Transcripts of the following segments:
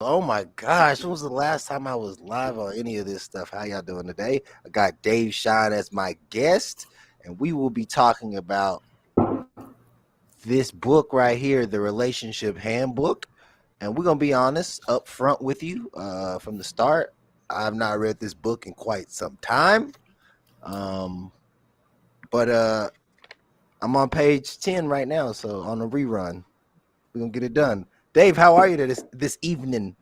Oh my gosh, when was the last time I was live on any of this stuff? How y'all doing today? I got Dave Shine as my guest, and we will be talking about this book right here, The Relationship Handbook. And we're gonna be honest up front with you from the start. I've not read this book in quite some time. Um, but I'm on page 10 right now, so on a rerun. We're gonna get it done. Dave, how are you this evening?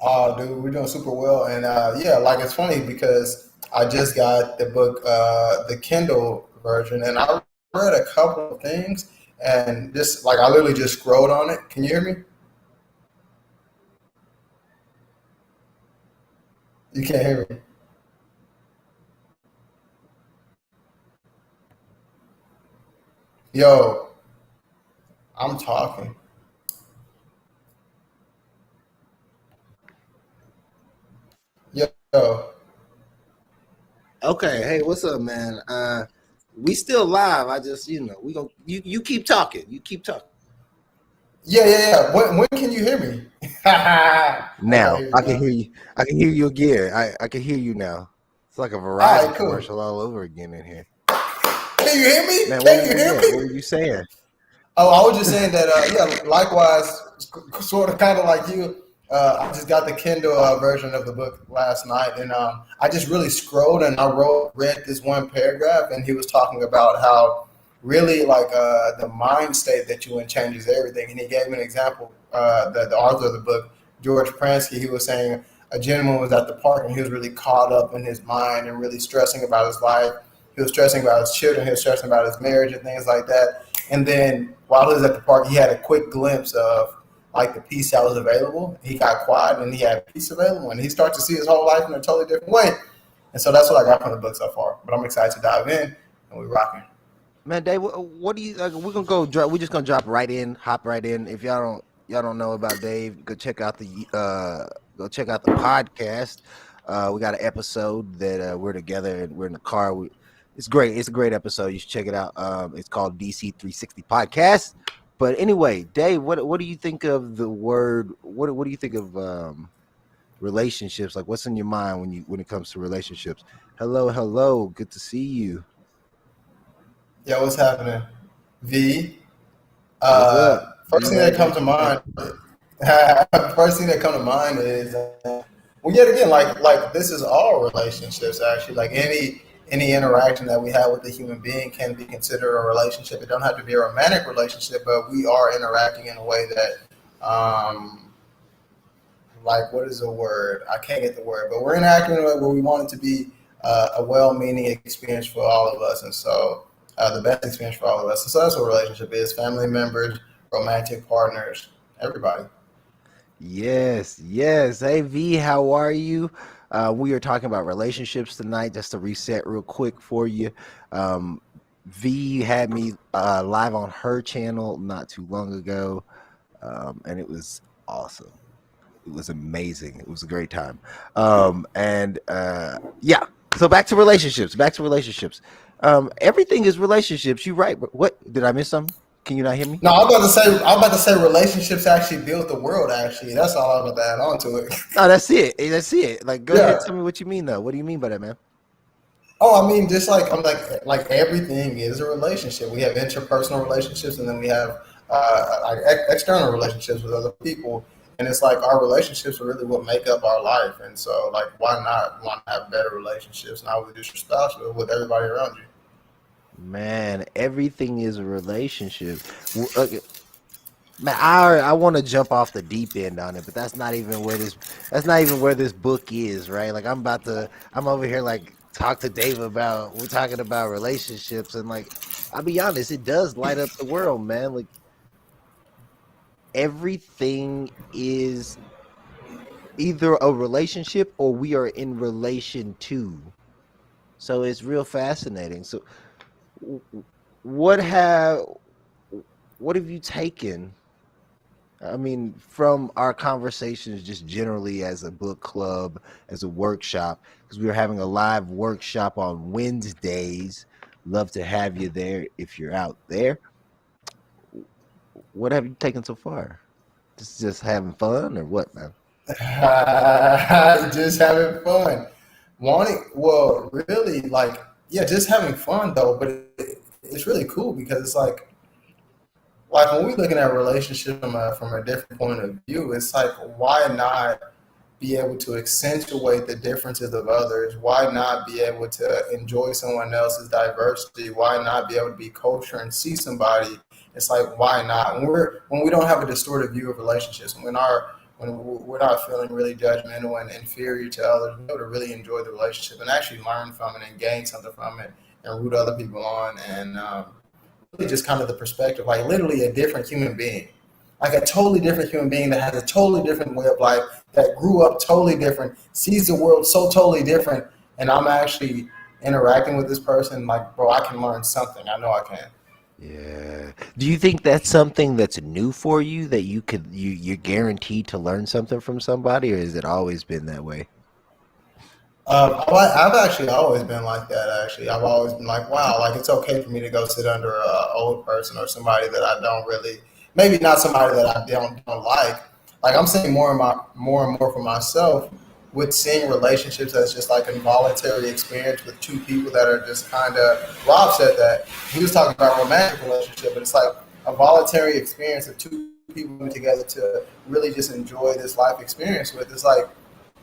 Oh, dude, we're doing super well, and yeah, like it's funny because I just got the book, the Kindle version, and I read a couple of things, and just like I literally just scrolled on it. Can you hear me? You can't hear me. Yo, I'm talking. Yo, Okay, hey, what's up, man? We still live. I just, we gonna you keep talking. You keep talking. yeah. When can you hear me? Okay, Now here we I can go. hear you. I can hear you again. I can hear you now. It's like a All Verizon right, cool. commercial all over again in here. Can you hear me? Man, Can you where hear you at? What were me? you saying? Oh, I was just saying that, yeah, likewise, sort of kind of like you. I just got the Kindle version of the book last night, and I just really scrolled and read this one paragraph, and he was talking about how really like the mind state that you in changes everything. And he gave an example, the author of the book, George Pransky, he was saying a gentleman was at the park and he was really caught up in his mind and really stressing about his life. He was stressing about his children, he was stressing about his marriage and things like that. And then while he was at the park, he had a quick glimpse of like the peace that was available. He got quiet and he had peace available, and he started to see his whole life in a totally different way. And so that's what I got from the book so far. But I'm excited to dive in, and we're rocking. Man, Dave, what do you like? We're gonna go drop. We're just gonna drop right in, hop right in. If y'all don't know about Dave, go check out the podcast. We got an episode that we're together and we're in the car. It's great. It's a great episode. You should check it out. It's called DC 360 Podcast. But anyway, Dave, what do you think of the word? What do you think of relationships? Like, what's in your mind when it comes to relationships? Hello, hello. Good to see you. Yeah, what's happening? V. What's up, First V thing that man? comes What to you think? mind. First thing that comes to mind is, well, yet again, like this is all relationships actually. Like any interaction that we have with a human being can be considered a relationship. It don't have to be a romantic relationship, but we are interacting in a way that, like, what is the word? I can't get the word, but we're interacting in a way where we want it to be a well-meaning experience for all of us, and so the best experience for all of us. And so that's what a relationship is: family members, romantic partners, everybody. Yes, yes. Hey V, how are you? We are talking about relationships tonight. Just to reset real quick for you. Um, V had me live on her channel not too long ago, and it was awesome. It was amazing. It was a great time. And yeah. So back to relationships. Back to relationships. Everything is relationships. You right. What did I miss something? Can you not hear me? No, I'm about to say, relationships actually build the world. Actually, that's all I'm about to add on to it. No, that's it. That's it. Like, go ahead. Yeah. Tell me what you mean, though. What do you mean by that, man? Oh, I mean, just like I'm like everything is a relationship. We have interpersonal relationships, and then we have like external relationships with other people. And it's like our relationships are really what make up our life. And so, like, why not have better relationships, not with just your spouse, but with everybody around you? Man, everything is a relationship. Okay, man, I want to jump off the deep end on it, but that's not even where this book is, right? Like I'm over here like talk to Dave about we're talking about relationships and like I'll be honest, it does light up the world, man. Like everything is either a relationship or we are in relation to. So it's real fascinating. So w- what have what have you taken, I mean, from our conversations, just generally as a book club, as a workshop, because we were having a live workshop on Wednesdays. Love to have you there if you're out there. What have you taken so far? Just having fun or what, man? Just having fun. Wanting, well, really, like, yeah, just having fun though. But it's really cool because it's like when we're looking at relationships from a different point of view, it's like why not be able to accentuate the differences of others? Why not be able to enjoy someone else's diversity? Why not be able to be kosher and see somebody? It's like why not? When we don't have a distorted view of relationships, when we're not feeling really judgmental and inferior to others, we're able to really enjoy the relationship and actually learn from it and gain something from it and root other people on and really just kind of the perspective, like literally a different human being, like a totally different human being that has a totally different way of life, that grew up totally different, sees the world so totally different, and I'm actually interacting with this person. Like, bro, I can learn something. I know I can. Yeah. Do you think that's something that's new for you that you're guaranteed to learn something from somebody, or has it always been that way? I've actually always been like that. Actually, I've always been like, wow, like it's okay for me to go sit under a old person or somebody that I don't really, maybe not somebody that I don't like. Like I'm seeing more and more for myself with seeing relationships as just like involuntary experience with two people that are just kind of. Rob said that he was talking about romantic relationship, but it's like a voluntary experience of two people coming together to really just enjoy this life experience with. It's like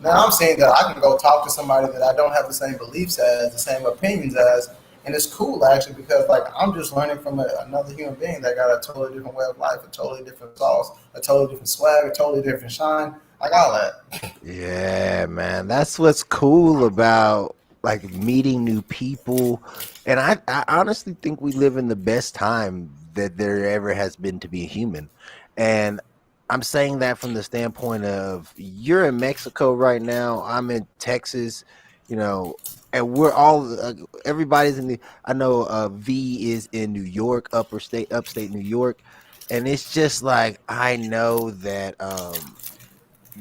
now I'm saying that I can go talk to somebody that I don't have the same beliefs as, the same opinions as, and it's cool actually because like I'm just learning from another human being that got a totally different way of life, a totally different sauce, a totally different swag, a totally different shine. I got that. Yeah, man. That's what's cool about like meeting new people. And I honestly think we live in the best time that there ever has been to be a human. And I'm saying that from the standpoint of you're in Mexico right now, I'm in Texas, you know, and we're all everybody's in the I know V is in New York, upstate New York, and it's just like I know that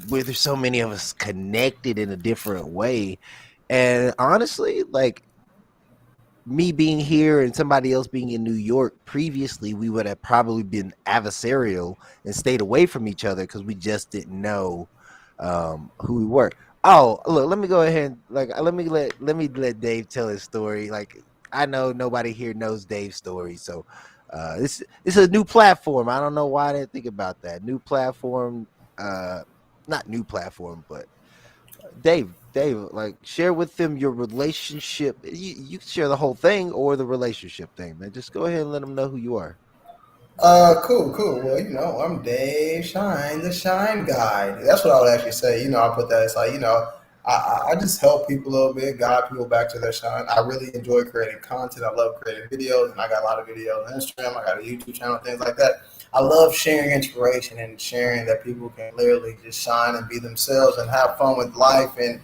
where there's so many of us connected in a different way. And honestly, like me being here and somebody else being in New York previously, we would have probably been adversarial and stayed away from each other because we just didn't know who we were. Oh, look, let me go ahead and let me let Dave tell his story. Like I know nobody here knows Dave's story, so this is a new platform. I don't know why I didn't think about that. New platform, uh, not new platform, but Dave, like share with them your relationship. You can share the whole thing or the relationship thing, man. Just go ahead and let them know who you are. Cool. Well, I'm Dave Shine, the Shine Guy. That's what I would actually say. I put that. It's like, I just help people a little bit, guide people back to their shine. I really enjoy creating content. I love creating videos, and I got a lot of videos on Instagram. I got a YouTube channel, things like that. I love sharing inspiration and sharing that people can literally just shine and be themselves and have fun with life and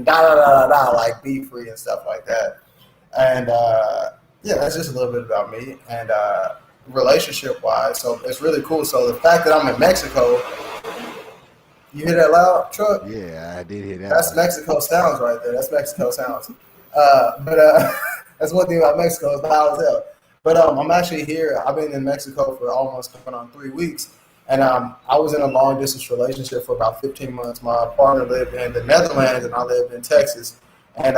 da da da da da, like be free and stuff like that. And yeah, that's just a little bit about me. And relationship wise, so it's really cool. So the fact that I'm in Mexico, you hear that loud truck? Yeah, I did hear that That's one. Mexico sounds right there. That's Mexico sounds. But that's one thing about Mexico, it's loud as hell. But I'm actually here. I've been in Mexico for almost coming on 3 weeks. And I was in a long distance relationship for about 15 months. My partner lived in the Netherlands and I lived in Texas. And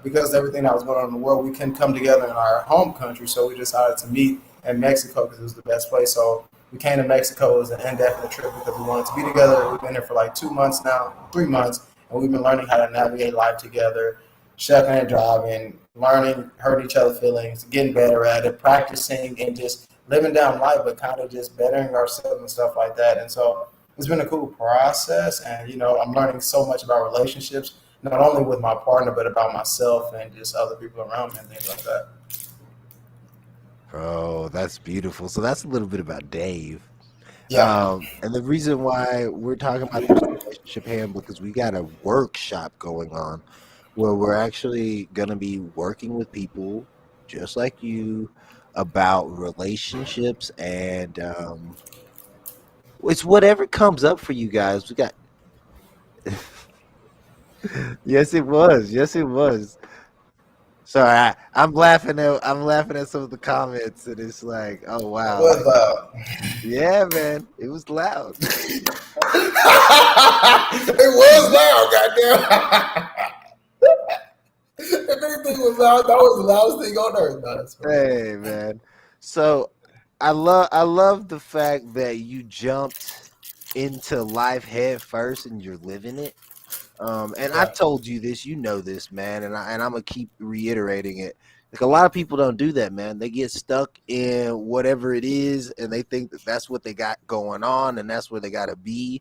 because of everything that was going on in the world, we couldn't come together in our home country. So we decided to meet in Mexico because it was the best place. So we came to Mexico as an indefinite trip because we wanted to be together. We've been here for like 2 months now, 3 months, and we've been learning how to navigate life together, chefing and driving, learning, hurting each other's feelings, getting better at it, practicing, and just living down life, but kind of just bettering ourselves and stuff like that. And so it's been a cool process, and I'm learning so much about relationships, not only with my partner, but about myself and just other people around me and things like that. Bro, that's beautiful. So that's a little bit about Dave. Yeah. And the reason why we're talking about this relationship handbook is we got a workshop going on where we're actually going to be working with people just like you about relationships and it's whatever comes up for you guys. We got yes, it was. Yes, it was. Sorry, I'm laughing at some of the comments, and it's like, oh It wow, was like yeah, man, it was loud. there. If anything was loud, that was the loudest thing on earth. No, that's funny. Hey man. So I love the fact that you jumped into life head first and you're living it. And Yeah. I've told you this, you know this, man, and I'm gonna keep reiterating it. Like a lot of people don't do that, man. They get stuck in whatever it is, and they think that that's what they got going on, and that's where they gotta be.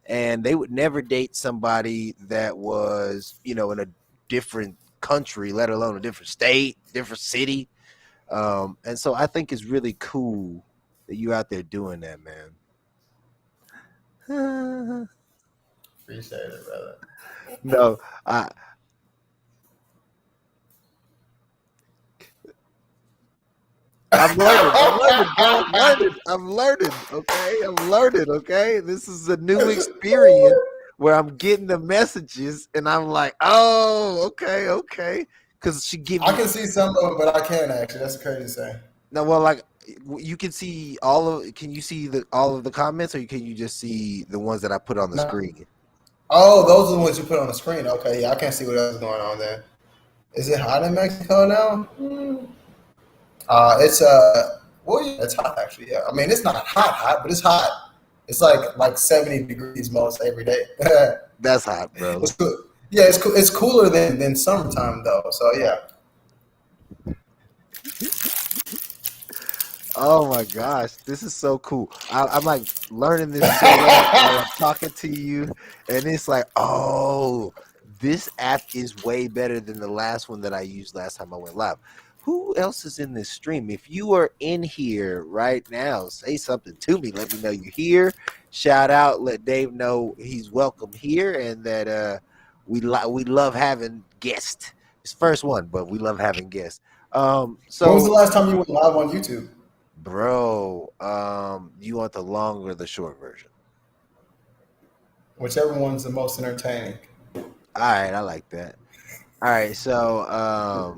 And they would never date somebody that was, in a different country, let alone a different state, different city. And so I think it's really cool that you're out there doing that, man. Appreciate it, brother. No, I I'm learning. I'm learning, bro. I'm learning. I'm learning. Okay. I'm learning. Okay. This is a new experience where I'm getting the messages and I'm like, oh, okay, okay. Because she give I me can see some of it, but I can't actually. That's crazy to say. no. Well, like you can see all of. Can you see all of the comments, or can you just see the ones that I put on the No. screen? Oh, those are the ones you put on the screen. Okay, yeah, I can't see what else is going on there. Is it hot in Mexico now? It's well, yeah, it's hot actually. Yeah, I mean it's not hot, but it's hot. It's like 70 degrees most every day. That's hot, bro. It's cool. Yeah, it's cool. It's cooler than summertime though. So yeah. Oh my gosh, this is so cool. I'm like learning this so well while I'm talking to you, and it's like, oh, this app is way better than the last one that I used last time I went live. Who else is in this stream? If you are in here right now, say something to me. Let me know you're here. Shout out, let Dave know he's welcome here, and that we love having guests. It's first one, but we love having guests. When was the So last time you went live on YouTube? bro, you want the long or the short version? Whichever one's the most entertaining. All right, I like that. All right, so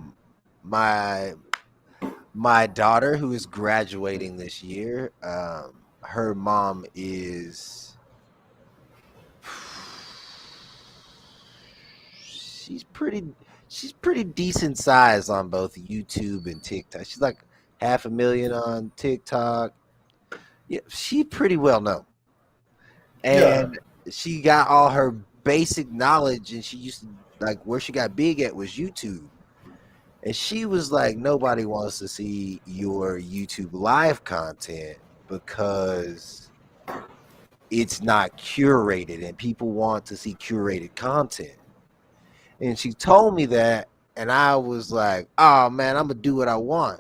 my daughter who is graduating this year, her mom is she's pretty decent size on both YouTube and TikTok. She's like 500,000 on TikTok. Yeah, she pretty well known. Yeah, And she got all her basic knowledge, and she used to like where she got big at was YouTube. And she was like, nobody wants to see your YouTube live content because it's not curated and people want to see curated content. And she told me that, and I was like, oh man, I'm gonna do what I want.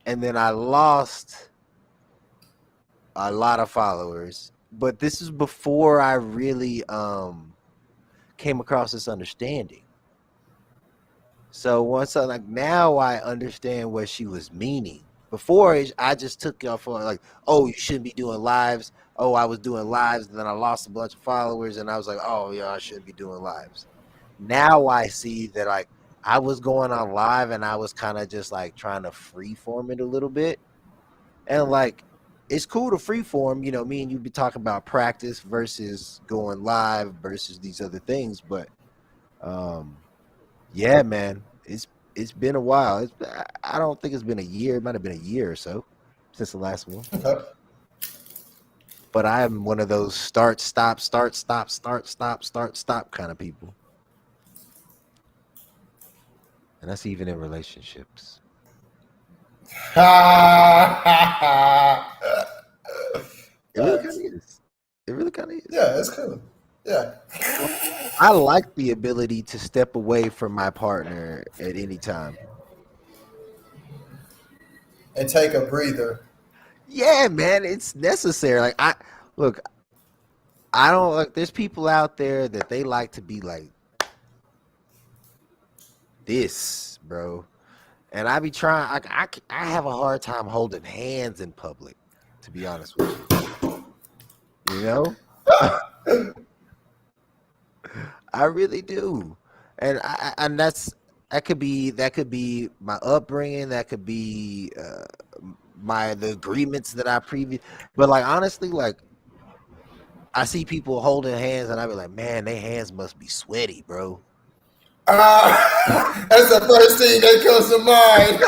And then I lost a lot of followers, but this is before I really came across this understanding. So once now I understand what she was meaning. Before I just took it for like, oh, you shouldn't be doing lives. Oh, I was doing lives, and then I lost a bunch of followers, and I was like, oh yeah, I shouldn't be doing lives. Now I see that like I was going on live and I was kind of just like trying to freeform it a little bit. And like it's cool to freeform, me and you be talking about practice versus going live versus these other things. But yeah, man, it's been a while. I don't think it's been a year. It might have been a year or so since the last one. okay. But I am one of those start, stop, start, stop, start, stop, start, stop kind of people. And that's even in relationships. It really kind of is. It really kind of is. Yeah, it's cool. Yeah. I like the ability to step away from my partner at any time. And take a breather. Yeah, man, it's necessary. Like I don't like. There's people out there that they like to be like this, bro, and I be trying. I have a hard time holding hands in public, to be honest with you. You know, I really do, and that could be my upbringing. That could be the agreements that I previous. But like honestly, like I see people holding hands, and I be like, man, their hands must be sweaty, bro. That's the first thing that comes to mind.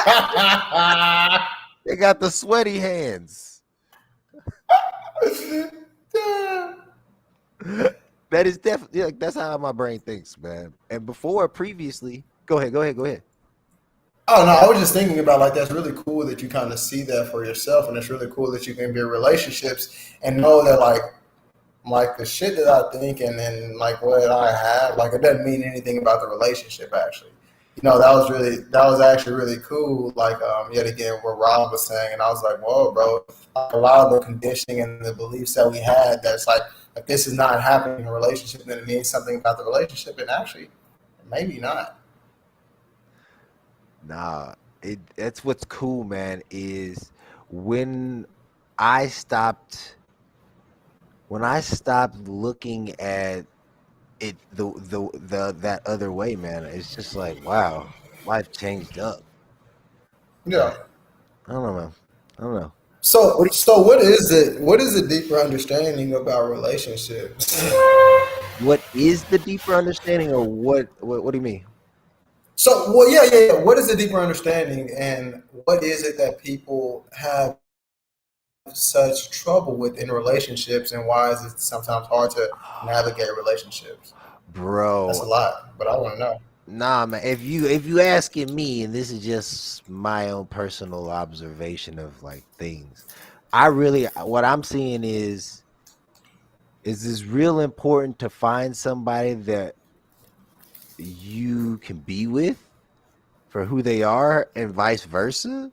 They got the sweaty hands. That is definitely like, that's how my brain thinks, man. And previously, go ahead. Oh no, I was just thinking about like that's really cool that you kind of see that for yourself, and it's really cool that you can be in relationships and know that like the shit that I think and then like what I have, like it doesn't mean anything about the relationship actually. That was actually really cool. Like yet again what Rob was saying, and I was like, whoa, bro, like a lot of the conditioning and the beliefs that we had that's like if this is not happening in a relationship, then it means something about the relationship, and actually maybe not. Nah, that's what's cool, man, is when I stopped when I stopped looking at it the that other way, man. It's just like, wow, life changed up. Yeah. Like, I don't know, man. I don't know. What So do so what is it? What is a deeper understanding about relationships? what is the deeper understanding, or what do you mean? So, well, yeah. What is a deeper understanding, and what is it that people have such trouble with in relationships, and why is it sometimes hard to navigate relationships? That's a Bro, lot, but I want to know. nah, man. If you asking me, and this is just my own personal observation of like things, I really what I'm seeing is this real important to find somebody that you can be with for who they are and vice versa.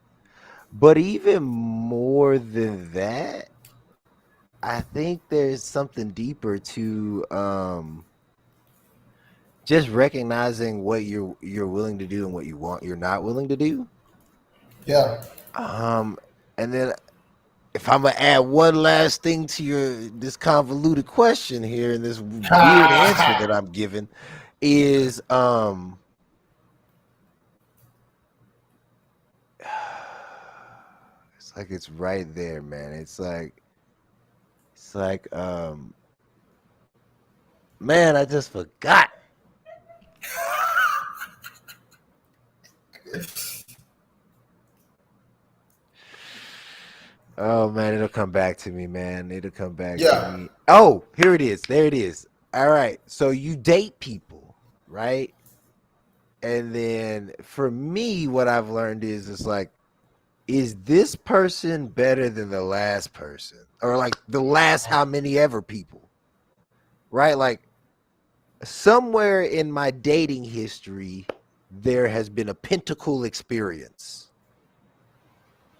But even more than that, I think there's something deeper to just recognizing what you're willing to do and what you're not willing to do. Yeah. Um and then if I'm gonna add one last thing to your this convoluted question here and this weird answer that I'm giving is it's like it's right there, man. It's like man, I just forgot. Oh man, it'll come back to me, man. It'll come back to Yeah. me. Oh, here it is. There it is. All right. So you date people, right? And then for me, what I've learned is it's like, is this person better than the last person? Or like the last how many ever people? Right? Like somewhere in my dating history, there has been a pentacle experience,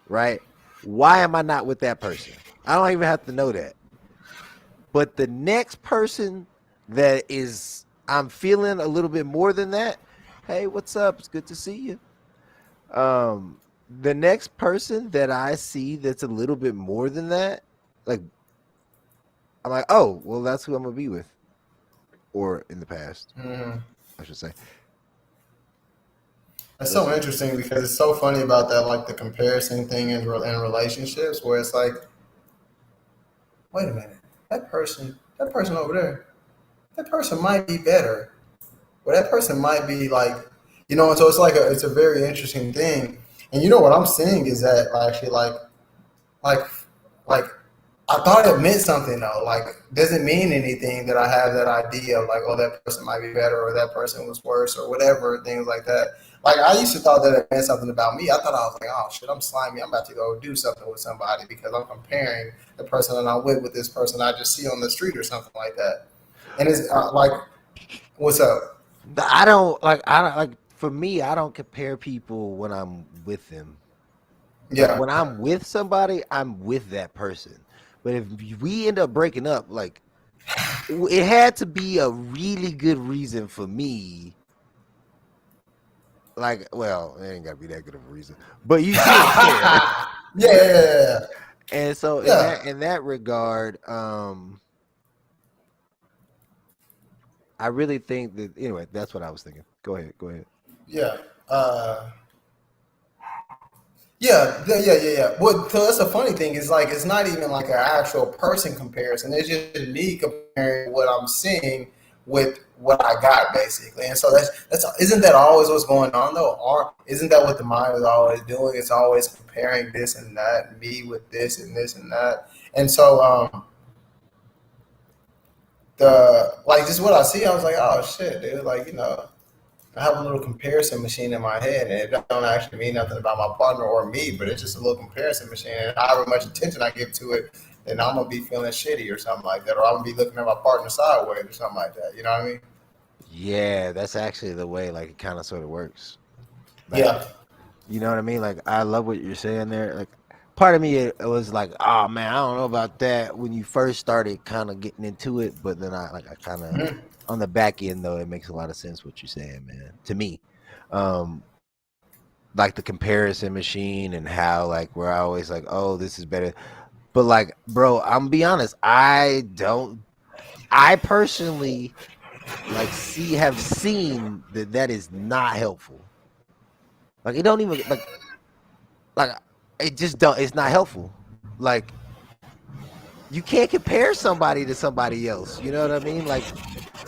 right? Why am I not with that person? I don't even have to know that. But the next person that is, I'm feeling a little bit more than that. Hey, what's up? It's good to see you. The next person that I see that's a little bit more than that, like I'm like, oh, well, that's who I'm gonna be with, or in the past, Mhm. I should say. That's That's so interesting because it's so funny about that, like the comparison thing in relationships, where it's like, wait a minute, that person over there, that person might be better, or that person might be like, and so it's like it's a very interesting thing. And you know what I'm seeing is that actually like like I thought it meant something though. Like, doesn't mean anything that I have that idea of like, oh, that person might be better or that person was worse or whatever, things like that. Like, I used to thought that it meant something about me. I thought I was like, oh shit, I'm slimy. I'm about to go do something with somebody because I'm comparing the person that I'm with this person I just see on the street or something like that. And it's like, what's up? I don't like for me. I don't compare people when I'm with them. Like Yeah. when I'm with somebody, I'm with that person. But if we end up breaking up, like it had to be a really good reason for me. Like, well, it ain't gotta be that good of a reason, but you see what I'm saying. Yeah. And so Yeah. in that regard, I really think that anyway, that's what I was thinking. Go ahead. Yeah. Uh, Yeah. Well, so that's the funny thing is like it's not even like an actual person comparison. It's just me comparing what I'm seeing with what I got basically. And so that's isn't that always what's going on though? Or isn't that what the mind is always doing? It's always comparing this and that, me with this and that. And so the like just what I see, I was like, oh shit, dude, like I have a little comparison machine in my head, and it don't actually mean nothing about my partner or me, but it's just a little comparison machine. And however much attention I give to it, then I'm gonna be feeling shitty or something like that, or I'm gonna be looking at my partner sideways or something like that. You know what I mean? Yeah, that's actually the way like it kind of sort of works. Like, Yeah, you know what I mean? Like, I love what you're saying there. Like, part of me it was like, oh man, I don't know about that when you first started kind of getting into it, but then I kind of Mhm. on the back end though, it makes a lot of sense what you're saying, man. To me, um, like the comparison machine and how like we're always like, oh, this is better. But like, bro, I'm gonna be honest, I personally like have seen that that is not helpful. Like it don't even like it just don't. It's not helpful. Like you can't compare somebody to somebody else. You know what I mean? Like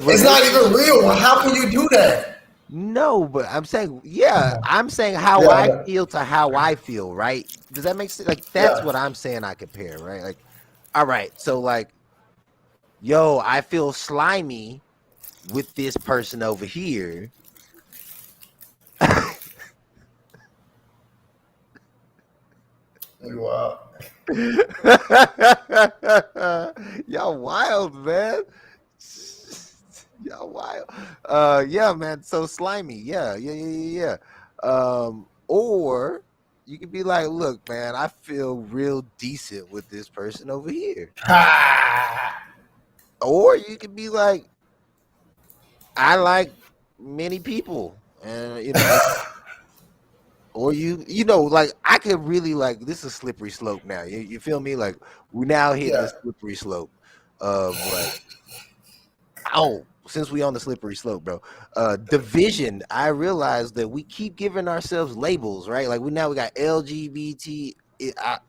It's not even relationships. real. How can you do that? No, but I'm saying, yeah, I'm saying how I Yeah, feel to how I feel, right? Does that make sense? Like that's yeah. what I'm saying I compare, right? Like, all right, so like, yo, I feel slimy with this person over here. Wow. Y'all wild, man. Y'all wild. Yeah, man. So slimy. Or you could be like, look, man, I feel real decent with this person over here. Ha! Or you could be like, I like many people. And or like I could really like this is a slippery slope now. You feel me? Like we're now hitting the Yeah, slippery slope of like, oh, since we on the slippery slope, bro. Division. I realized that we keep giving ourselves labels, right? Like we got LGBT.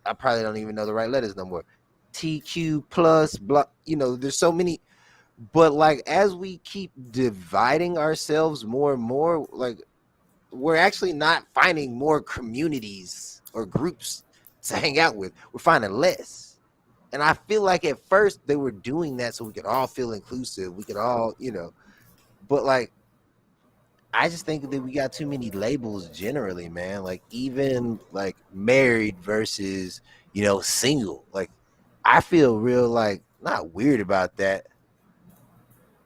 I probably don't even know the right letters no more. TQ plus blah. There's so many. But like as we keep dividing ourselves more and more, like we're actually not finding more communities or groups to hang out with. We're finding less. And I feel like at first they were doing that so we could all feel inclusive. We could all, but like I just think that we got too many labels generally, man. Like even like married versus, single. Like I feel real like not weird about that.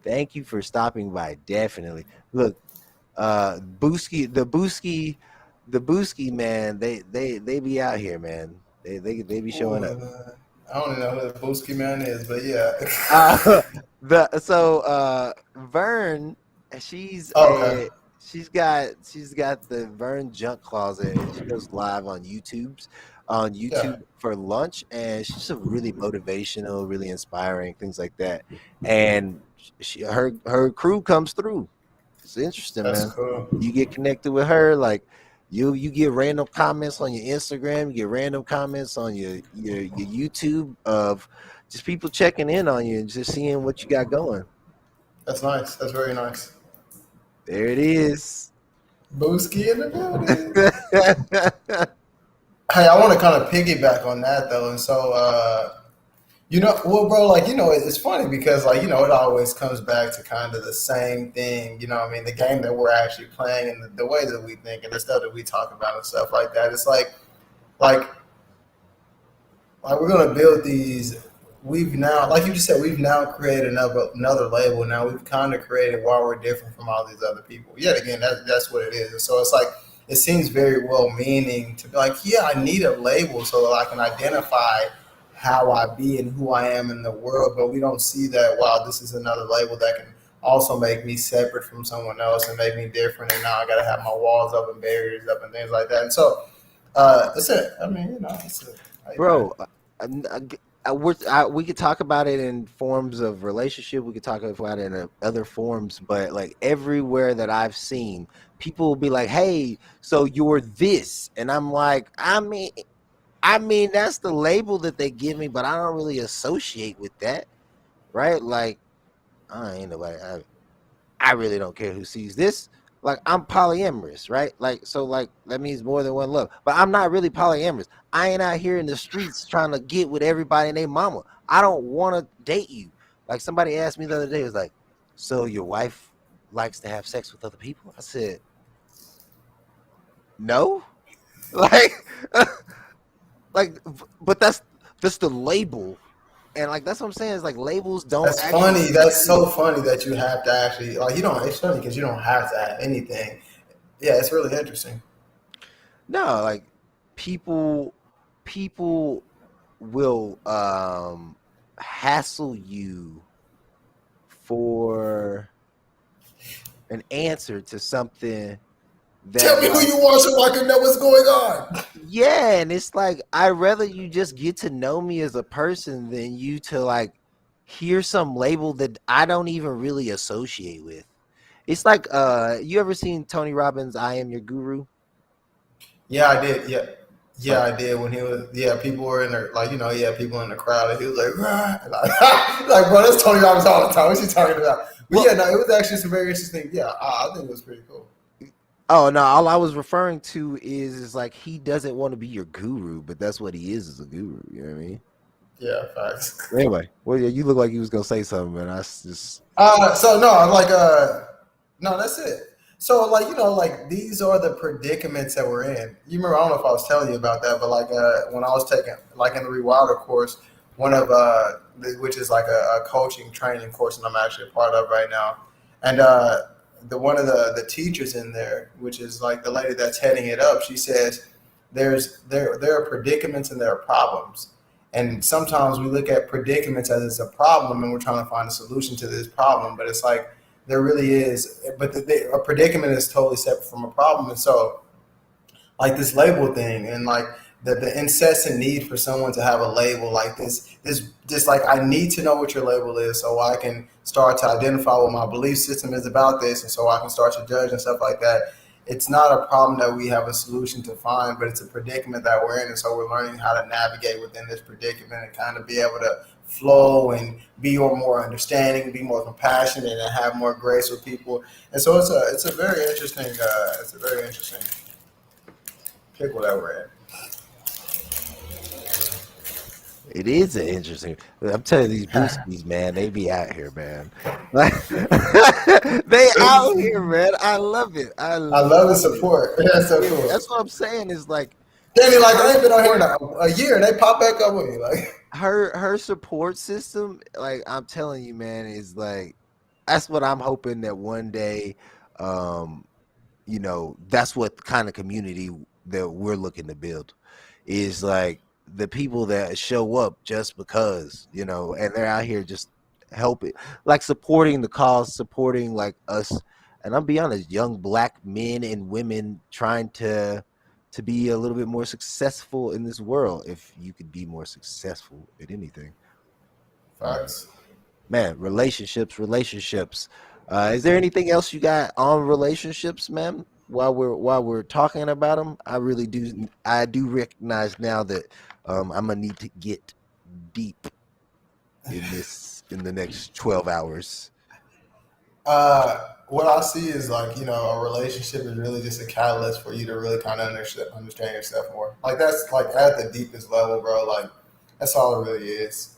Thank you for stopping by. Definitely. Look, the Booski man, they be out here, man. They be showing up. ooh, I don't even know who the Booski man is, but yeah. Uh, Vern, she's Okay. a she's got the Vern Junk Closet, and she goes live on Yeah, YouTube for lunch, and she's a really motivational, really inspiring, things like that. And her crew comes through. It's interesting, that's man. cool. You get connected with her, like you get random comments on your Instagram, you get random comments on your YouTube of just people checking in on you and just seeing what you got going. That's nice. That's very nice. There it is. Booski in the building. Hey, I want to kind of piggyback on that though, and so well, bro, like it's funny because like it always comes back to kind of the same thing. You know, what I mean, the game that we're actually playing and the way that we think and the stuff that we talk about and stuff like that. It's like like we're gonna build these. We've now, like you just said, we've now created another label. Now we've kind of created why we're different from all these other people. Yet again, that's what it is. And so it's like it seems very well meaning to be like, yeah, I need a label so that I can identify how I be and who I am in the world. But we don't see that. Wow, this is another label that can also make me separate from someone else and make me different. And now I got to have my walls up and barriers up and things like that. And so that's it. I mean, it's it. Hey, man. Bro, we could talk about it in forms of relationship. We could talk about it in other forms, but like everywhere that I've seen, people will be like, "Hey, so you're this," and I'm like, I mean that's the label that they give me, but I don't really associate with that, right? Like, I ain't nobody. I really don't care who sees this. Like, I'm polyamorous, right? Like, so like that means more than one love. But I'm not really polyamorous. I ain't out here in the streets trying to get with everybody and their mama. I don't want to date you. Like, somebody asked me the other day, it was like, so your wife likes to have sex with other people? I said, no. Like, like, but that's the label. And like that's what I'm saying is like labels don't That's actually funny. mean That's so anything. funny that you have to actually like you don't. It's funny because you don't have to have anything. Yeah, it's really interesting. No, like people people will hassle you for an answer to something Tell that me who like you want so I can know what's going on. yeah, and it's like I'd rather you just get to know me as a person than you to like hear some label that I don't even really associate with. It's like you ever seen Tony Robbins' I Am Your Guru? Yeah, I did. Yeah, yeah, Like I did. When he was, yeah, people were in there, like he had people in the crowd, and he was like, "Rah," like, bro, that's Tony Robbins all the time. What's he talking about? But well yeah, no, it was actually some very interesting. Yeah, I think it was pretty cool. oh no, all I was referring to is like he doesn't want to be your guru, but that's what he is as a guru. You know what I mean? Yeah, facts. Anyway, well, yeah, you look like you was gonna say something, and I just So no, like no, that's it. So like like these are the predicaments that we're in. You remember? I don't know if I was telling you about that, but like when I was taking like in the Rewilder course, one of which is like a coaching training course, and I'm actually a part of right now, and the one of the teachers in there, which is like the lady that's heading it up, she says there are predicaments and there are problems. And sometimes we look at predicaments as it's a problem and we're trying to find a solution to this problem, but it's like there really is, but a predicament is totally separate from a problem. And so, like this label thing and like the incessant need for someone to have a label like this like I need to know what your label is so I can start to identify what my belief system is about this and so I can start to judge and stuff like that. It's not a problem that we have a solution to find, but it's a predicament that we're in, and so we're learning how to navigate within this predicament and kind of be able to flow and be more understanding, be more compassionate, and have more grace with people. And so it's a very interesting pick where we're at. it is an interesting. I'm telling you, these brewskis, man, they be out here, man. Like they out here, man. I love it. I I love the love it. support. That's so Yeah, cool. that's what I'm saying. Is like Danny, like I her ain't been on here in support, a year, and they pop back up with me. Like, her support system. Like I'm telling you, man, is like that's what I'm hoping that one day. Um, that's what kind of community that we're looking to build is like the people that show up just because and they're out here just helping, like supporting the cause, supporting like us, and I'll be honest, young black men and women trying to be a little bit more successful in this world. If you could be more successful at anything, um, facts. man, relationships. Is there anything else you got on relationships, man? While we're talking about them, I do recognize now that I'm gonna need to get deep in the next 12 hours. What I see is like a relationship is really just a catalyst for you to really kind of understand yourself more. Like that's like at the deepest level, bro. Like that's all it really is.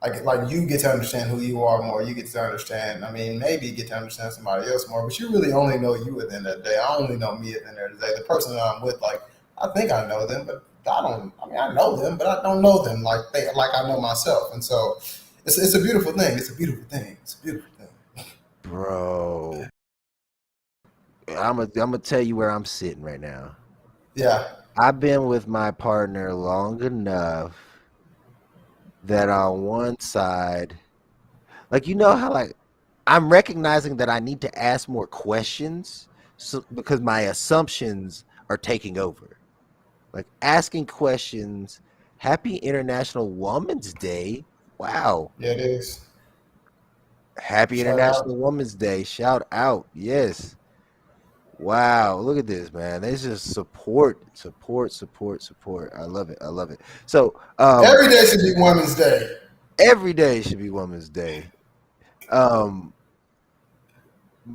Like you get to understand who you are more. You get to understand. I mean, maybe you get to understand somebody else more, but you really only know you at the end of the day. I only know me at the end of the day. The person that I'm with, like I think I know them, but I don't. I mean, I know them, but I don't know them like I know myself. And so it's a beautiful thing. It's a beautiful thing. It's a beautiful thing. Bro, I'm gonna tell you where I'm sitting right now. Yeah. I've been with my partner long enough that on one side, like how like I'm recognizing that I need to ask more questions, so because my assumptions are taking over. Like asking questions Happy International Women's Day. Wow. Yeah, it is. Happy Shout out. International Women's Day. Shout out. Yes. Wow. Look at this, man. This is support, support, support, support. I love it. I love it. So, Every day should be Women's Day. every day should be Women's Day. Um,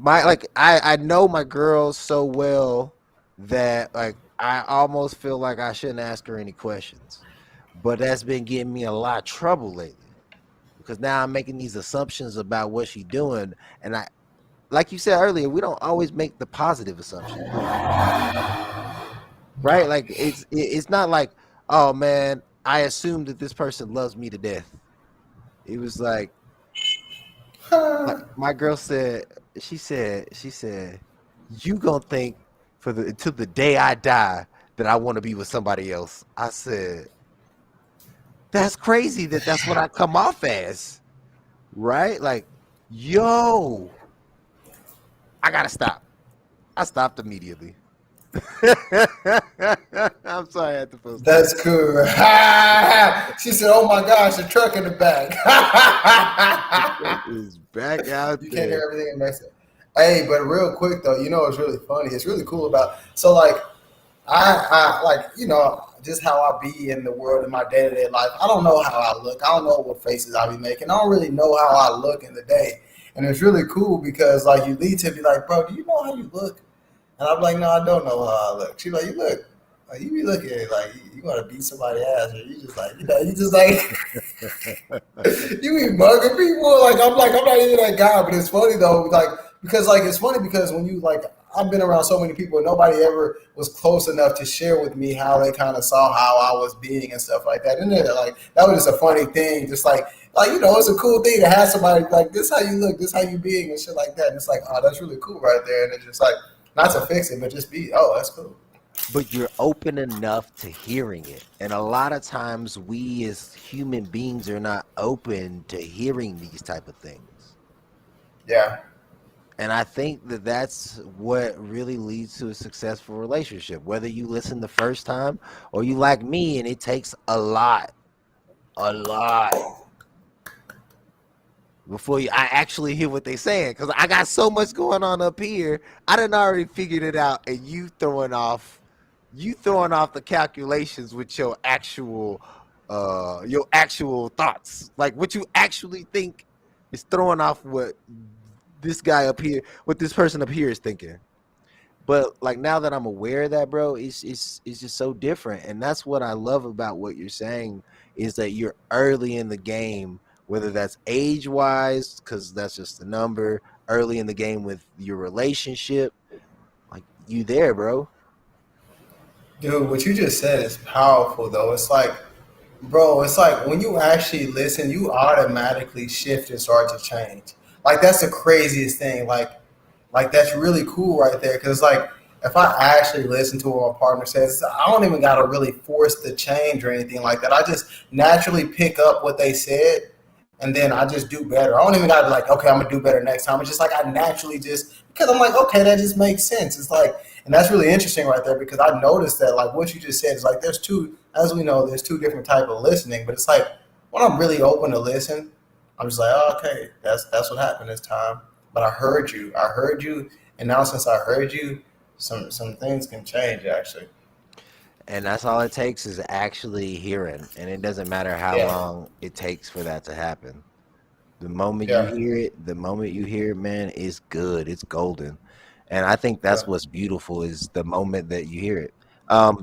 I know my girl so well that like I almost feel like I shouldn't ask her any questions. But that's been getting me a lot of trouble lately because now I'm making these assumptions about what she's doing, and I, like you said earlier, we don't always make the positive assumptions, do we? Right? Like it's not like, oh man, I assumed that this person loves me to death. It was like my girl said, she said, you gonna think for the until the day I die that I want to be with somebody else. I said, that's crazy that that's what I come off as, right? Like, yo, I gotta stop. I stopped immediately. I'm sorry I had to post that. That's cool. She said, "Oh my gosh, a truck in the back." Is back out You can't there. hear everything in Mexico. Hey, but real quick though, it's really funny. It's really cool about so like I like just how I be in the world in my day to day life. I don't know how I look. I don't know what faces I be making. I don't really know how I look in the day, and it's really cool because like you lead to be like, bro, do you know how you look? And I'm like, no, I don't know how I look. She's like, you look. Like, you be looking like you want to beat somebody's ass, or you just like, you just like, you be mugging people. Like, I'm not even that guy, but it's funny though, like, because like, it's funny because when you like, I've been around so many people and nobody ever was close enough to share with me how they kind of saw how I was being and stuff like that. And then like, that was just a funny thing. Just like, it's a cool thing to have somebody like, this how you look, this how you being and shit like that. And it's like, oh, that's really cool right there. And it's just like, not to fix it, but just be, oh, that's cool. But you're open enough to hearing it. And a lot of times we as human beings are not open to hearing these type of things. Yeah. And I think that that's what really leads to a successful relationship. Whether you listen the first time or you like me and it takes a lot before I actually hear what they're saying. Because I got so much going on up here. I done already figured it out, and you throwing off the calculations with your actual thoughts. Like what you actually think is throwing off what this guy up here, what this person up here is thinking. But like now that I'm aware of that, bro, it's just so different. And that's what I love about what you're saying is that you're early in the game, whether that's age wise, because that's just a number, early in the game with your relationship. Like you there, bro. Dude, what you just said is powerful though. It's like, bro, it's like when you actually listen, you automatically shift and start to change. Like that's the craziest thing. Like that's really cool right there. Cause like if I actually listen to what my partner says, I don't even gotta really force the change or anything like that. I just naturally pick up what they said and then I just do better. I don't even gotta like, okay, I'm gonna do better next time. It's just like I naturally just because I'm like, okay, that just makes sense. It's like, and that's really interesting right there because I noticed that like what you just said is like there's two, as we know, there's two different type of listening, but it's like when I'm really open to listen, I'm just like, oh, okay, that's what happened this time. But I heard you, and now since I heard you, some things can change actually. And that's all it takes is actually hearing. And it doesn't matter how Yeah, long it takes for that to happen. yeah, The moment you hear it, man, it's good. It's golden. And I think yeah. that's what's beautiful is the moment that you hear it.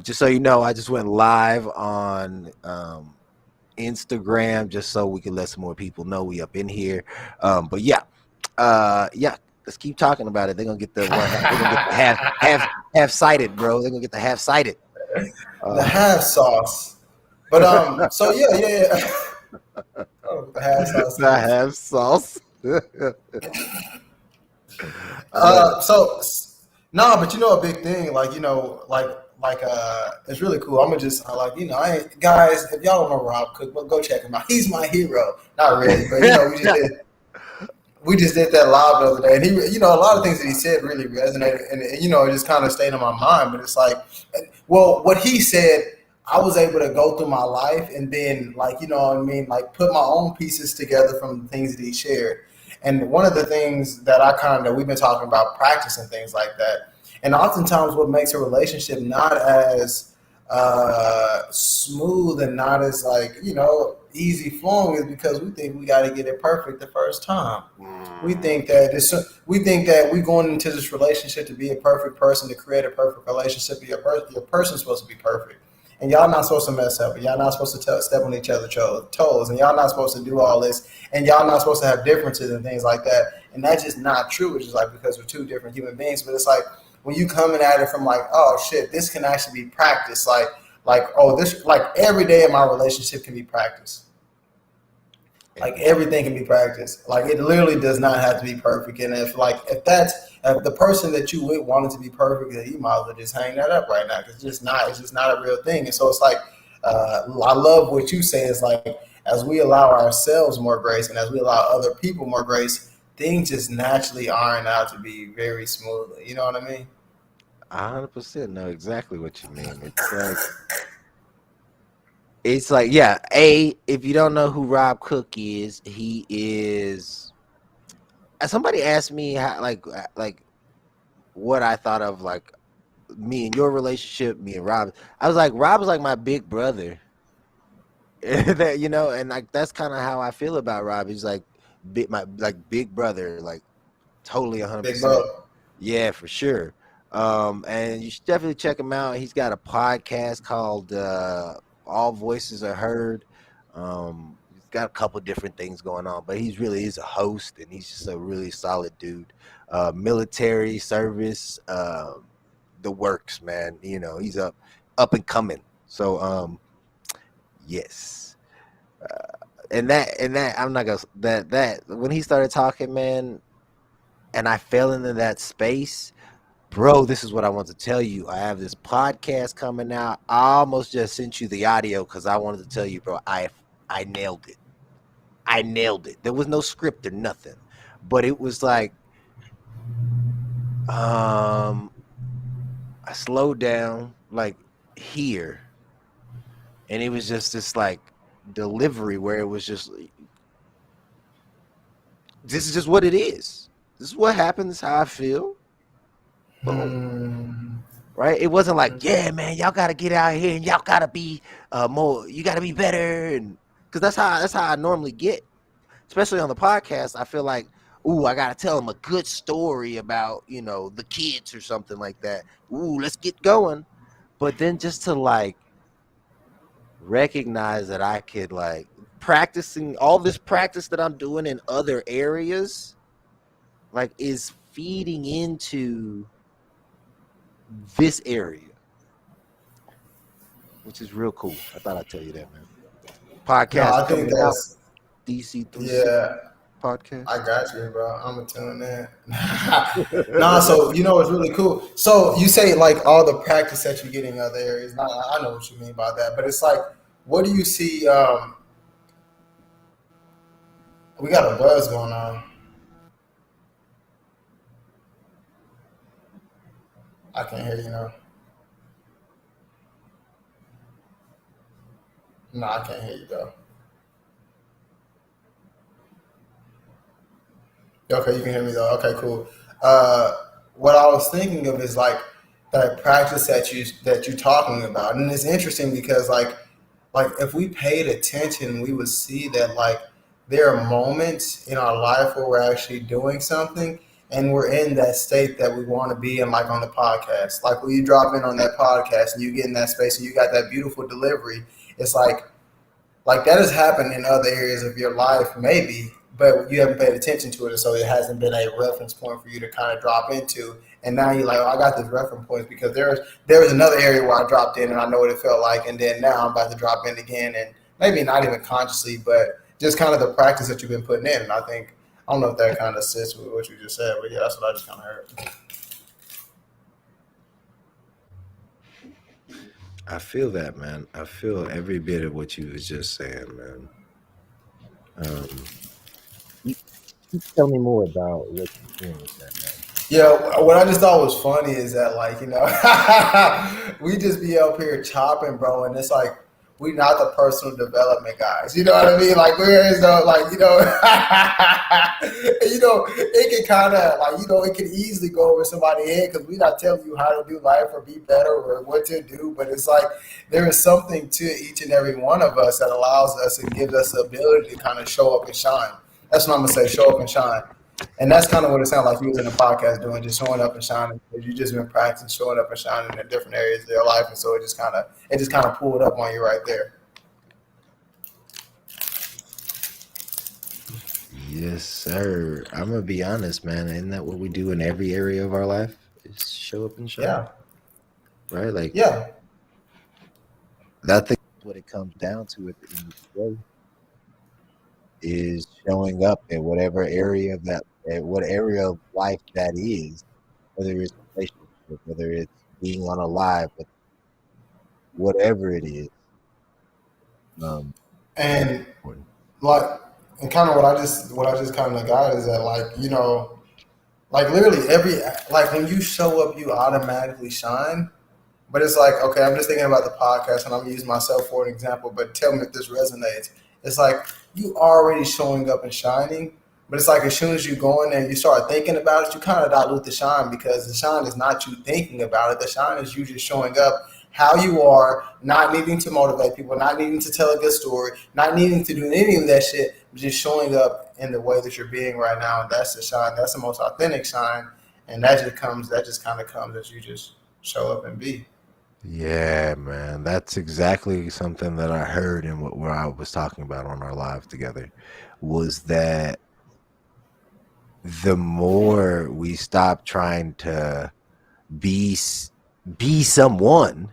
Just so you know, I just went live on Instagram just so we can let some more people know we up in here. But yeah, let's keep talking about it. They're gonna get the one. They're gonna get the half sighted, bro. They're gonna get the half sighted. The Uh, half sauce. But so yeah. Oh, the half sauce the is. half sauce. I love it. So no, but a big thing, like it's really cool. I'm gonna just like I ain't, guys, if y'all don't know Rob Cook, well, go check him out. He's my hero. Not really, but we just did that live the other day, and he, a lot of things that he said really resonated, and it just kind of stayed in my mind. But it's like, well, what he said, I was able to go through my life and then, like, you know what I mean, like put my own pieces together from the things that he shared. And one of the things that we've been talking about practice and things like that. And oftentimes, what makes a relationship not as smooth and not as, like, easy flowing is because we think we got to get it perfect the first time. We Mm. think that we're going into this relationship to be a perfect person, to create a perfect relationship. Your person's supposed to be perfect, and y'all not supposed to mess up, and y'all not supposed to step on each other's toes, and y'all not supposed to do all this, and y'all not supposed to have differences and things like that. And that's just not true. It's just like because we're two different human beings. But it's like when you coming at it from like, oh shit, this can actually be practiced. Like every day in my relationship can be practiced. Like everything can be practiced. Like it literally does not have to be perfect. And if the person that you with wanted to be perfect, then you might as well just hang that up right now because it's just not a real thing. And so it's like I love what you say is like as we allow ourselves more grace and as we allow other people more grace, things just naturally iron out to be very smoothly. You know what I mean? 100% know exactly what you mean. It's like, yeah. If you don't know who Rob Cook is, he is. Somebody asked me how, like what I thought of like me and your relationship, me and Rob. I was like, Rob is like my big brother. That and like that's kind of how I feel about Rob. He's like my like big brother, like totally Big 100%. bro. Yeah, for sure. And you should definitely check him out. He's got a podcast called All Voices Are Heard. He's got a couple different things going on, but he's really is a host, and he's just a really solid dude. Military service, the works, man. He's up and coming. So yes. And that I'm not gonna that when he started talking, man, and I fell into that space, bro. This is what I want to tell you. I have this podcast coming out. I almost just sent you the audio because I wanted to tell you, bro. I nailed it. I nailed it. There was no script or nothing, but it was like um I slowed down like here, and it was just this like delivery where it was just this is just what it is. This is what happens. How I feel. Boom. Hmm. Right? It wasn't like, yeah, man, y'all gotta get out here and y'all gotta be more. You gotta be better, and because that's how I normally get, especially on the podcast. I feel like, ooh, I gotta tell them a good story about the kids or something like that. Ooh, let's get going. But then just to like recognize that I could like practicing all this practice that I'm doing in other areas, like is feeding into this area, which is real cool. I thought I'd tell you that, man. No, Podcast I think coming out, that's DC 360 yeah. I podcast. got you, bro. I'm gonna tune in. Nah, so it's really cool. So you say like all the practice that you get in other areas. Nah, I know what you mean by that, but it's like, what do you see? We got a buzz going on. I can't hear you now. No, I can't hear you though. Okay, you can hear me though. Okay, cool. Uh, what I was thinking of is like that practice that you're talking about, and it's interesting because like if we paid attention, we would see that like there are moments in our life where we're actually doing something and we're in that state that we want to be in, like on the podcast. Like when you drop in on that podcast and you get in that space and you got that beautiful delivery, it's like that has happened in other areas of your life, maybe, but you haven't paid attention to it, so it hasn't been a reference point for you to kind of drop into. And now you're like, oh, I got this reference point because there was another area where I dropped in and I know what it felt like, and then now I'm about to drop in again, and maybe not even consciously, but just kind of the practice that you've been putting in. And I think I don't know if that kind of sits with what you just said, but yeah, that's what I just kind of heard. I feel that, man. I feel every bit of what you was just saying, man. Um, you, you tell me more about what you're doing with that, man. Yeah, what I just thought was funny is that, like, we just be up here chopping, bro, and it's like we not the personal development guys. You know what I mean? Like, whereas though, like, it can kind of like, it can easily go over somebody's head because we not telling you how to do life or be better or what to do, but it's like there is something to each and every one of us that allows us and gives us the ability to kind of show up and shine. That's what I'm gonna say: show up and shine. And that's kind of what it sounded like you was in the podcast doing, just showing up and shining. You just been practicing showing up and shining in different areas of your life, and so it just kind of pulled up on you right there. Yes, sir. I'm gonna be honest, man. Isn't that what we do in every area of our life? Is show up and shine, Yeah, right? Like yeah, I think what it comes down to at the end of the day is showing up in whatever area of that, at what area of life that is, whether it's relationship, whether it's being on a live, but whatever it is. Um, that's and important. like, and kind of what I just kind of got is that, like, like literally like when you show up, you automatically shine. But it's like, okay, I'm just thinking about the podcast and I'm using myself for an example, but tell me if this resonates. It's like you already showing up and shining, but it's like as soon as you go in there and you start thinking about it, you kind of dilute the shine because the shine is not you thinking about it. The shine is you just showing up how you are, not needing to motivate people, not needing to tell a good story, not needing to do any of that shit, but just showing up in the way that you're being right now. And that's the shine. That's the most authentic shine. And that just kind of comes as you just show up and be. Yeah, man. That's exactly something that I heard in what where I was talking about on our live together was that the more we stop trying to be be someone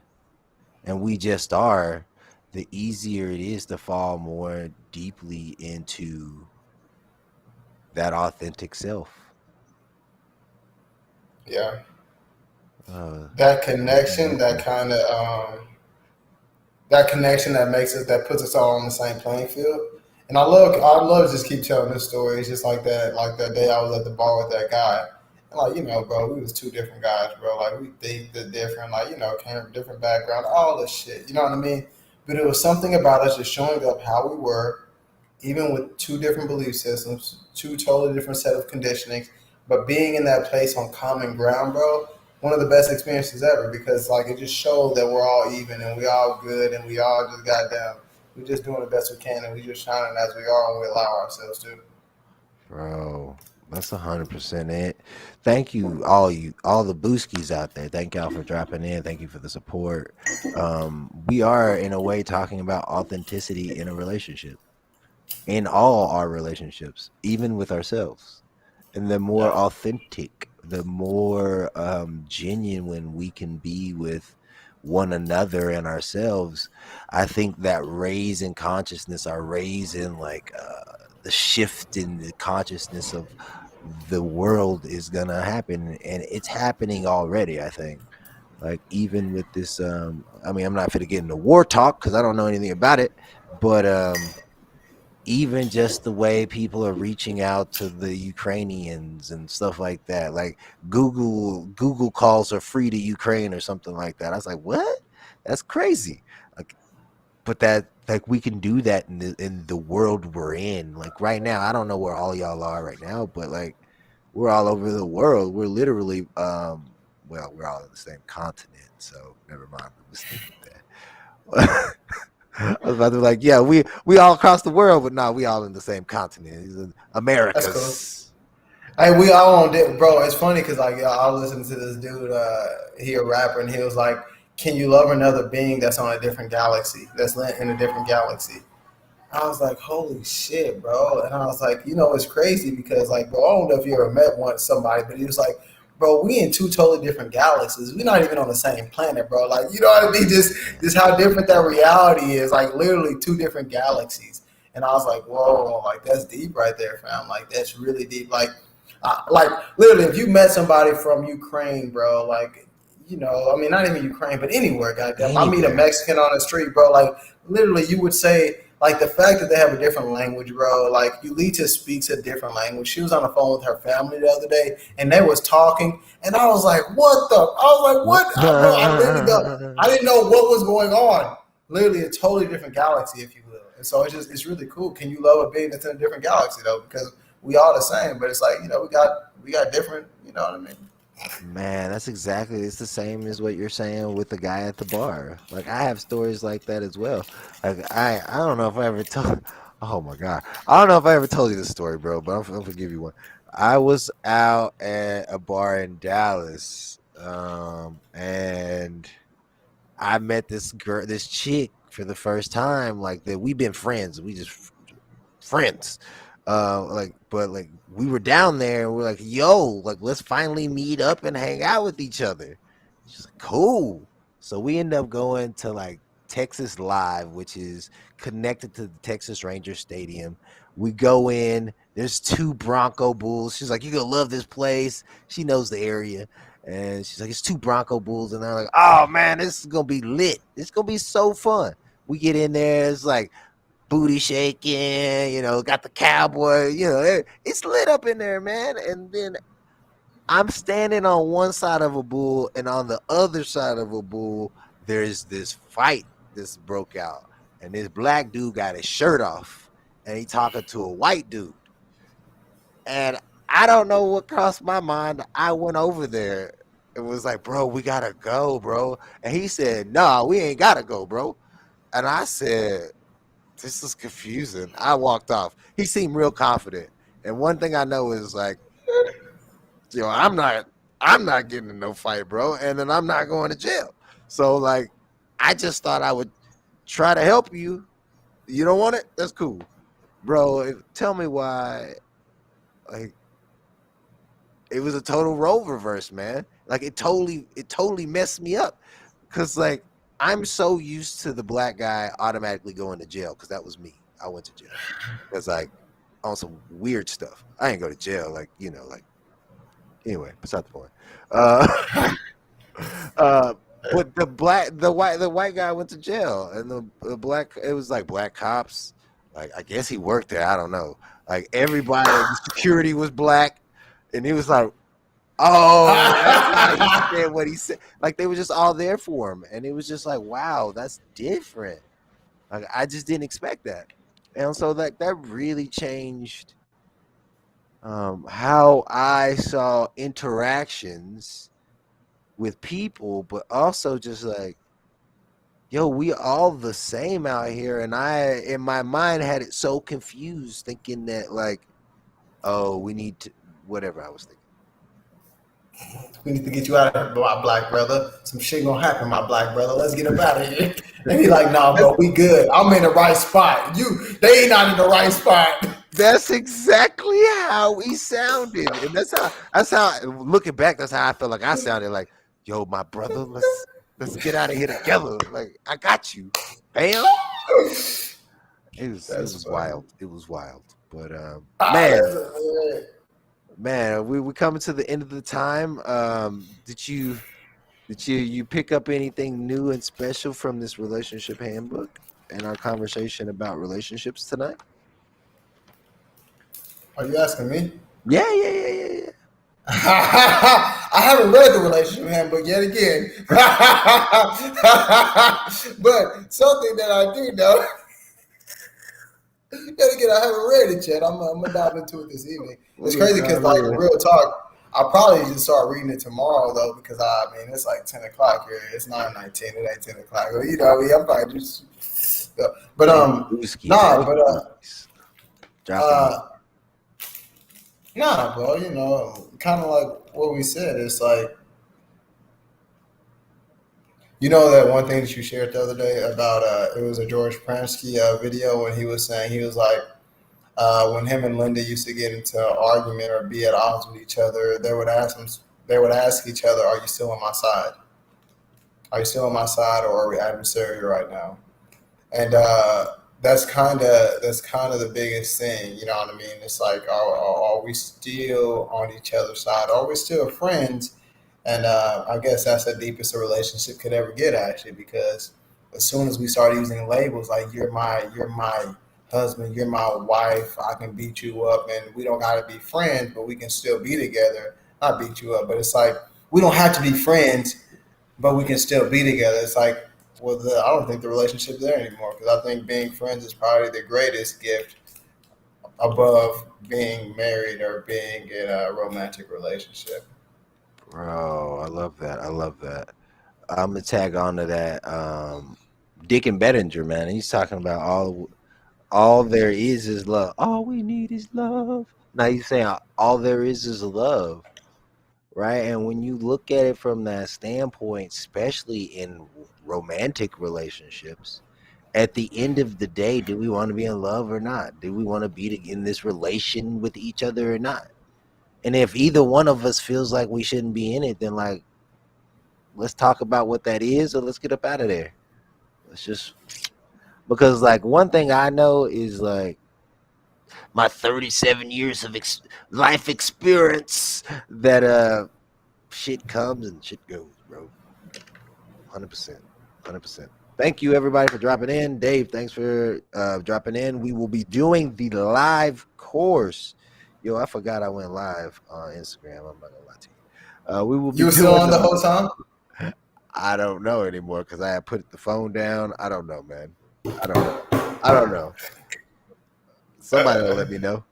and we just are, the easier it is to fall more deeply into that authentic self. Yeah. Uh, That that's a connection, good that one. kind of that connection that puts us all on the same playing field. And I love to just keep telling this story. It's just like that day I was at the bar with that guy. And like, bro, we was two different guys, bro. Like we think the different, like, came from different background, all this shit. You know what I mean? But it was something about us just showing up how we were, even with two different belief systems, two totally different set of conditionings, but being in that place on common ground, bro, one of the best experiences ever because like it just showed that we're all even and we all good and we all just goddamn we just doing the best we can and we just shining as we are and we allow ourselves to. Bro, that's 100% it. Thank you, all the booskies out there. Thank y'all for dropping in. Thank you for the support. We are in a way talking about authenticity in a relationship, in all our relationships, even with ourselves. And the more Yeah. authentic, the more genuine we can be with one another and ourselves, I think that raise in consciousness, our raise in like the shift in the consciousness of the world is gonna happen, and it's happening already. I think, like even with this, I mean, I'm not gonna get into war talk because I don't know anything about it, but even just the way people are reaching out to the Ukrainians and stuff like that. Like Google calls are free to Ukraine or something like that. I was like, what? That's crazy. Like, but that like we can do that in the world we're in. Like right now, I don't know where all y'all are right now, but like we're all over the world. We're literally well, we're all in the same continent, so never mind the mistake with that. I was about to be like, yeah, we all across the world, but no, we all in the same continent. He's in That's cool. Americas. Hey, we all on it, bro. It's funny because like I was listening to this dude, he a rapper, and he was like, "Can you love another being that's on a different galaxy, that's in a different galaxy?" I was like, "Holy shit, bro!" And I was like, it's crazy because like, bro, I don't know if you ever met somebody, but he was like, "Bro, we in two totally different galaxies. We're not even on the same planet, bro. Like, you know what I mean? Just how different that reality is. Like, literally two different galaxies." And I was like, "Whoa, like that's deep right there, fam. Like that's really deep. Like literally, if you met somebody from Ukraine, bro, like." I mean, not even Ukraine, but anywhere, goddamn. I meet a Anywhere. Mexican on the street, bro. Like, literally, you would say, like the fact that they have a different language, bro. Like Ulita speaks a different language. She was on the phone with her family the other day, and they was talking, and I was like, "What the?" I was like, "What, bro?" I literally don't. I didn't know what was going on. Literally a totally different galaxy, if you will. And so it's really cool. Can you love a being that's in a different galaxy though? Because we all the same, but it's like we got different. You know what I mean? Man, that's exactly it's the same as what you're saying with the guy at the bar. Like I have stories like that as well. Like I don't know if I ever told oh my god. I don't know if I ever told you this story, bro, but I'm gonna give you one. I was out at a bar in Dallas, and I met this chick for the first time. Like that, we've been friends. We just friends. But like we were down there and we're like, yo, like let's finally meet up and hang out with each other. She's like, cool. So we end up going to like Texas Live, which is connected to the Texas Ranger Stadium. We go in, there's two Bronco Bulls. She's like, you're gonna love this place. She knows the area. And she's like, it's two Bronco Bulls. And they're like, oh man, this is gonna be lit. It's gonna be so fun. We get in there, it's like booty shaking, got the cowboy, it's lit up in there, man. And then I'm standing on one side of a bull, and on the other side of a bull, there's this fight this broke out. And this black dude got his shirt off, and he talking to a white dude. And I don't know what crossed my mind. I went over there. It was like, bro, we gotta go, bro. And he said, no, we ain't gotta go, bro. And I said, this is confusing. I walked off. He seemed real confident. And one thing I know is like, I'm not getting in no fight, bro. And then I'm not going to jail. So like, I just thought I would try to help you. You don't want it? That's cool, bro. Tell me why. Like, it was a total role reverse, man. Like it totally messed me up. Cause like I'm so used to the black guy automatically going to jail because that was me. I went to jail because like on some weird stuff. I ain't go to jail, like like anyway. Beside the point. Uh, but the white guy went to jail, and the black it was like black cops. Like I guess he worked there. I don't know. Like everybody, the security was black, and he was like, oh, that's why he said what he said. Like they were just all there for him, and it was just like, wow, that's different. Like I just didn't expect that, and so that really changed how I saw interactions with people, but also just like, yo, we all the same out here, and I in my mind had it so confused, thinking that like, oh, we need to whatever I was thinking. We need to get you out of here, my black brother. Some shit gonna happen, my black brother. Let's get him out of here. And he's like, nah, bro, we good. I'm in the right spot. They ain't not in the right spot. That's exactly how he sounded, and that's how looking back, that's how I felt like I sounded. Like, yo, my brother, let's get out of here together. Like, I got you, bam. It was wild. It was wild, but man, we coming to the end of the time. Did you pick up anything new and special from this relationship handbook and our conversation about relationships tonight? Are you asking me? Yeah. I haven't read the relationship handbook yet again. But something that I do know, yet again, I haven't read it yet. I'm gonna dive into it this evening. It's crazy because like real talk, I'll probably just start reading it tomorrow though, because I mean it's like 10 o'clock here. It's 9:19. It ain't 10 o'clock. I'm probably just but nah, bro, kind of like what we said. It's like, that one thing that you shared the other day about it was a George Pransky video when he was saying, he was like, when him and Linda used to get into an argument or be at odds with each other, they would ask each other, are you still on my side? Are you still on my side, or are we adversarial right now? And that's kind of the biggest thing, you know what I mean? It's like, are we still on each other's side? Are we still friends? And I guess that's the deepest a relationship could ever get, actually, because as soon as we started using labels, like you're my husband, you're my wife, I can beat you up, and we don't gotta be friends, but we can still be together. Not beat you up, but it's like we don't have to be friends, but we can still be together. It's like, well, I don't think the relationship's there anymore because I think being friends is probably the greatest gift above being married or being in a romantic relationship. Bro, I love that. I love that. I'm gonna tag on to that. Dick and Bettinger, man. He's talking about all there is love. All we need is love. Now he's saying all there is love, right? And when you look at it from that standpoint, especially in romantic relationships, at the end of the day, do we want to be in love or not? Do we want to be in this relation with each other or not? And if either one of us feels like we shouldn't be in it, then like let's talk about what that is or let's get up out of there. Let's just because like one thing I know is like my 37 years of life experience that shit comes and shit goes, bro. 100%. 100%. Thank you everybody for dropping in. Dave, thanks for dropping in. We will be doing the live course. Yo, I forgot I went live on Instagram. I'm not gonna lie to you. We will be You were still doing on the whole time? I don't know anymore because I had put the phone down. I don't know, man. I don't know. I don't know. Somebody will let me know.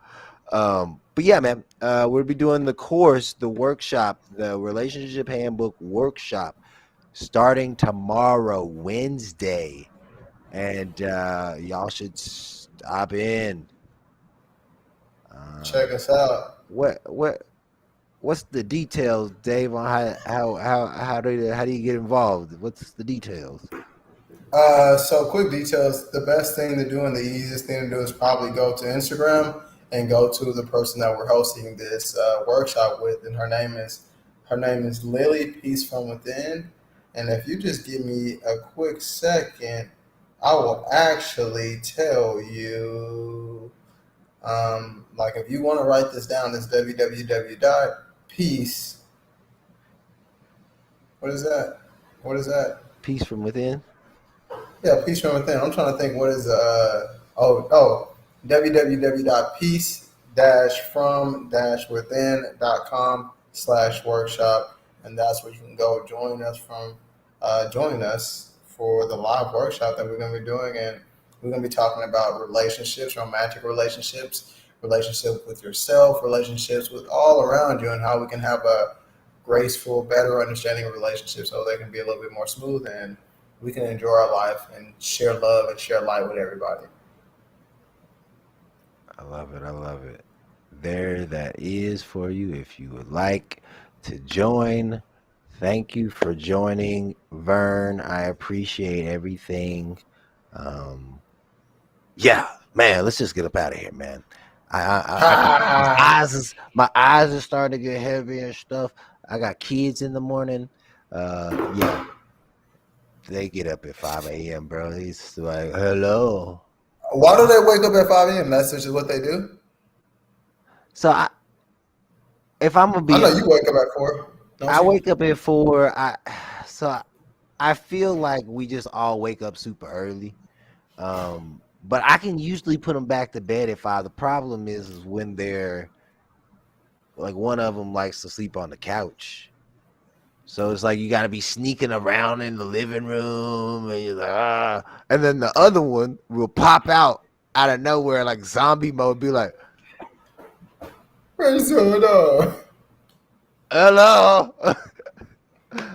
But yeah, man, we'll be doing the course, the workshop, the relationship handbook workshop starting tomorrow, Wednesday. And y'all should stop in. Check us out. What's the details, Dave, on how do you get involved? What's the details? So quick details. The best thing to do and the easiest thing to do is probably go to Instagram and go to the person that we're hosting this workshop with, and her name is Lily Peace from Within. And if you just give me a quick second, I will actually tell you. Like if you want to write this down, it's www.peace. What is that? What is that? Peace from within. Yeah, Peace from Within. I'm trying to think what is www.peace-from-within.com/workshop, and that's where you can go join us for the live workshop that we're going to be doing, and we're going to be talking about relationships, romantic relationships, relationships with yourself, relationships with all around you, and how we can have a graceful, better understanding of relationships so they can be a little bit more smooth and we can enjoy our life and share love and share light with everybody. I love it. I love it. There that is for you if you would like to join. Thank you for joining, Vern. I appreciate everything. Um, yeah, man, let's just get up out of here, man. My eyes are starting to get heavy and stuff. I got kids in the morning. Yeah, they get up at 5 a.m., bro. He's like, hello. Why do they wake up at 5 a.m.? That's just what they do? So if I'm gonna I be know you wake up at 4, don't I you? wake up at 4. I feel like we just all wake up super early. But I can usually put them back to bed at 5. The problem is when they're like one of them likes to sleep on the couch. So it's like you got to be sneaking around in the living room and you're like, ah. And then the other one will pop out of nowhere like zombie mode, be like, What's going on? hello.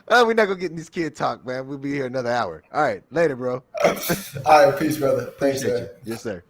We're not going to get in this kid talk, man. We'll be here another hour. All right. Later, bro. All right, peace, brother. Thanks, Appreciate you. man. Yes, sir.